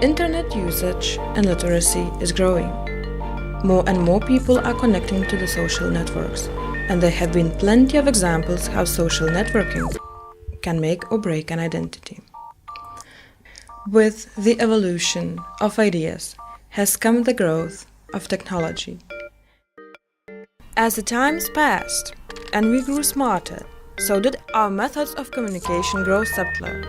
Internet usage and literacy is growing. More and more people are connecting to the social networks, and there have been plenty of examples how social networking can make or break an identity. With the evolution of ideas has come the growth of technology. As the times passed and we grew smarter, so did our methods of communication grow subtler.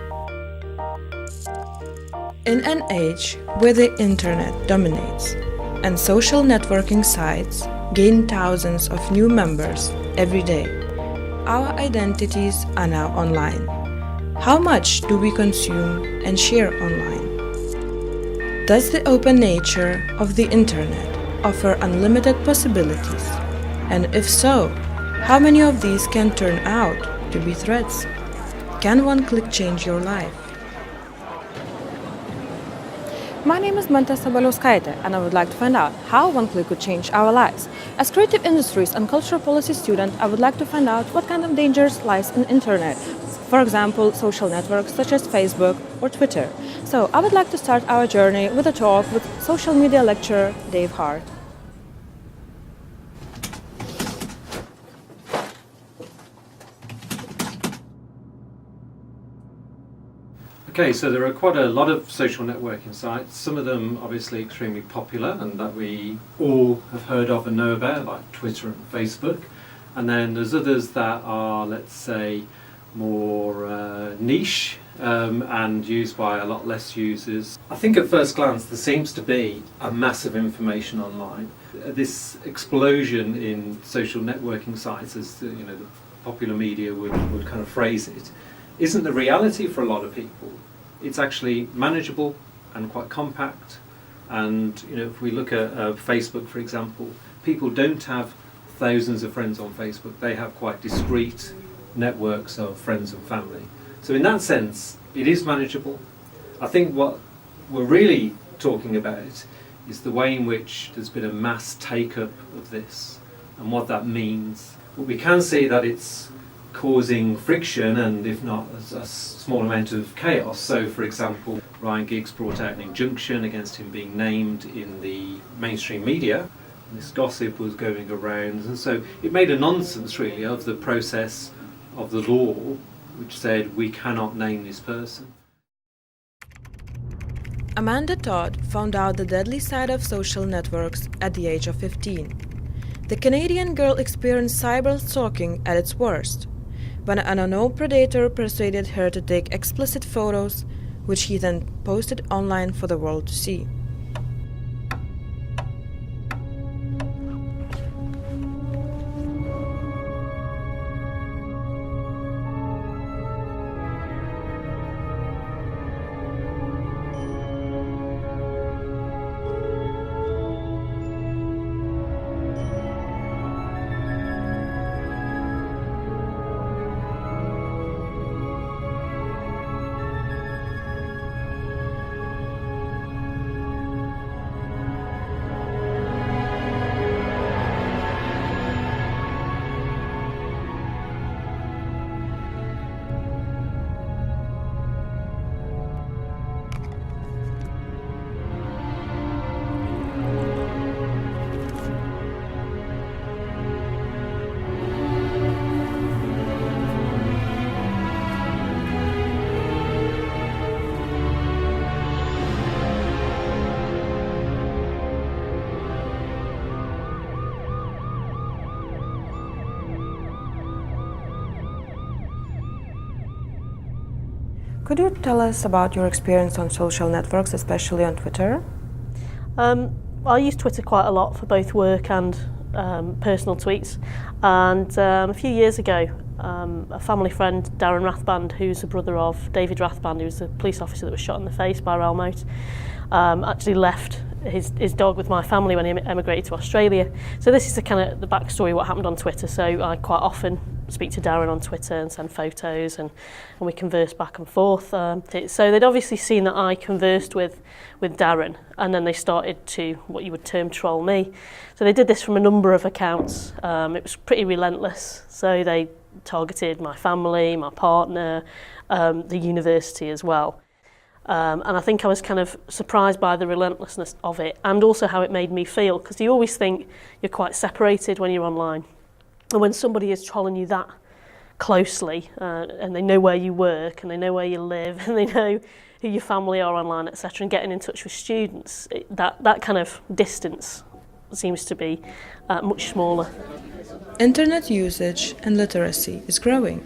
In an age where the internet dominates and social networking sites gain thousands of new members every day, our identities are now online. How much do we consume and share online? Does the open nature of the internet offer unlimited possibilities? And if so, how many of these can turn out to be threats? Can one click change your life? My name is Manta Sabaliauskaitė, and I would like to find out how one click could change our lives. As creative industries and cultural policy student, I would like to find out what kind of dangers lies in internet. For example, social networks such as Facebook or Twitter. So I would like to start our journey with a talk with social media lecturer Dave Hart. Okay, so there are quite a lot of social networking sites, some of them obviously extremely popular and that we all have heard of and know about, like Twitter and Facebook. And then there's others that are, let's say, more niche and used by a lot less users. I think at first glance there seems to be a massive information online. This explosion in social networking sites, as the popular media would kind of phrase it, isn't the reality for a lot of people. It's actually manageable and quite compact. And if we look at Facebook, for example, people don't have thousands of friends on Facebook. They have quite discrete networks of friends and family. So in that sense, it is manageable. I think what we're really talking about is the way in which there's been a mass take-up of this and what that means. But we can see that it's causing friction and, if not, a small amount of chaos. So, for example, Ryan Giggs brought out an injunction against him being named in the mainstream media. This gossip was going around, and so it made a nonsense, really, of the process of the law, which said we cannot name this person. Amanda Todd found out the deadly side of social networks at the age of 15. The Canadian girl experienced cyber-stalking at its worst, when an unknown predator persuaded her to take explicit photos, which he then posted online for the world to see. Could you tell us about your experience on social networks, especially on Twitter? I use Twitter quite a lot for both work and personal tweets. And a few years ago, a family friend, Darren Rathband, who's the brother of David Rathband, who was the police officer that was shot in the face by Raoul Moat, actually left his dog with my family when he emigrated to Australia. So this is the kind of the backstory of what happened on Twitter. So I quite often speak to Darren on Twitter and send photos, and we converse back and forth. So they'd obviously seen that I conversed with Darren, and then they started to, what you would term, troll me. So they did this from a number of accounts. It was pretty relentless. So they targeted my family, my partner, the university as well. And I think I was kind of surprised by the relentlessness of it, and also how it made me feel, because you always think you're quite separated when you're online. And when somebody is trolling you that closely, and they know where you work, and they know where you live, and they know who your family are online, etc., and getting in touch with students, that kind of distance seems to be much smaller. Internet usage and literacy is growing.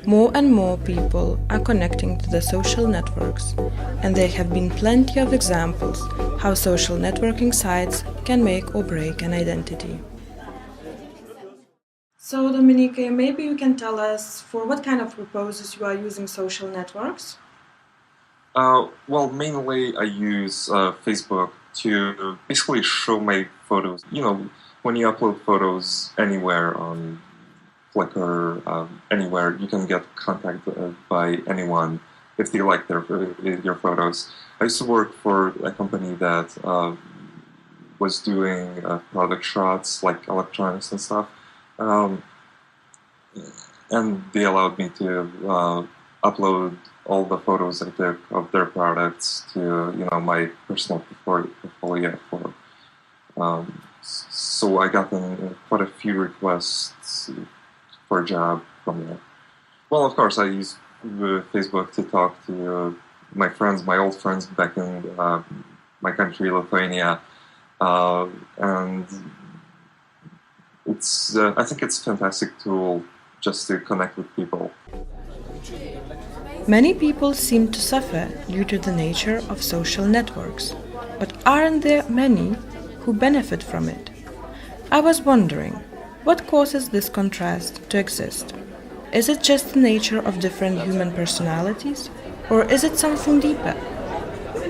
More and more people are connecting to the social networks, and there have been plenty of examples how social networking sites can make or break an identity. So, Dominique, maybe you can tell us for what kind of purposes you are using social networks? Well, mainly I use Facebook to basically show my photos. You know, when you upload photos anywhere on Flickr, anywhere, you can get contacted by anyone if they like your photos. I used to work for a company that was doing product shots, like electronics and stuff, and they allowed me to upload all the photos I took of their products to, my personal portfolio. So I got quite a few requests for a job from there. Well, of course, I use Facebook to talk to my friends, my old friends back in my country, Lithuania, and it's. I think it's a fantastic tool just to connect with people. Many people seem to suffer due to the nature of social networks, but aren't there many who benefit from it? I was wondering, what causes this contrast to exist? Is it just the nature of different human personalities, or is it something deeper?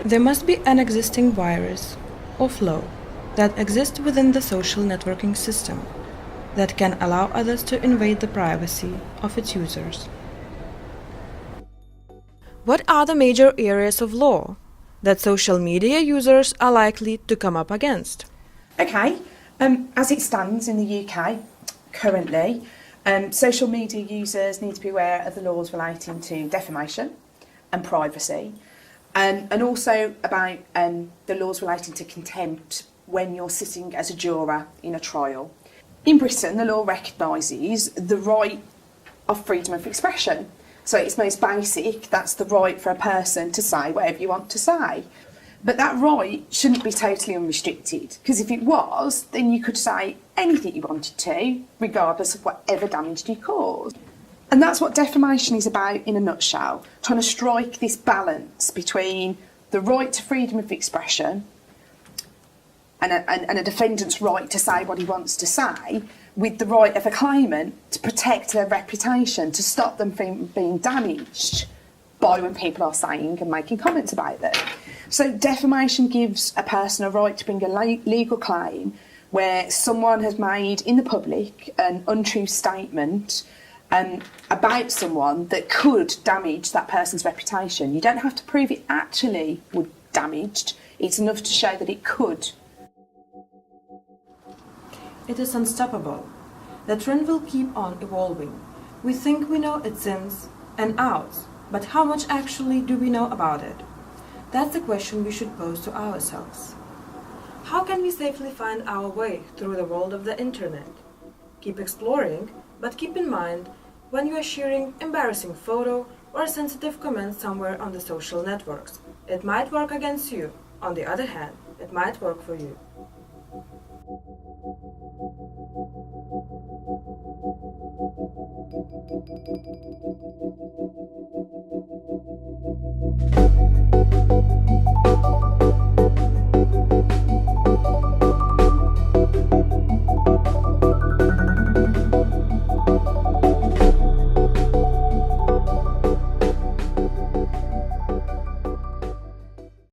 There must be an existing virus or flaw that exists within the social networking system that can allow others to invade the privacy of its users. What are the major areas of law that social media users are likely to come up against? Okay, as it stands in the UK currently, social media users need to be aware of the laws relating to defamation and privacy, and also about the laws relating to contempt when you're sitting as a juror in a trial. In Britain, the law recognises the right of freedom of expression. So it's most basic, that's the right for a person to say whatever you want to say. But that right shouldn't be totally unrestricted, because if it was, then you could say anything you wanted to, regardless of whatever damage you caused. And that's what defamation is about in a nutshell, trying to strike this balance between the right to freedom of expression and a defendant's right to say what he wants to say, with the right of a claimant to protect their reputation, to stop them from being damaged by when people are saying and making comments about them. So defamation gives a person a right to bring a legal claim where someone has made in the public an untrue statement about someone that could damage that person's reputation. You don't have to prove it actually would damaged, it's enough to show that it could. It is unstoppable. The trend will keep on evolving. We think we know its ins and outs, but how much actually do we know about it? That's the question we should pose to ourselves. How can we safely find our way through the world of the internet? Keep exploring, but keep in mind when you are sharing embarrassing photo or a sensitive comment somewhere on the social networks. It might work against you. On the other hand, it might work for you.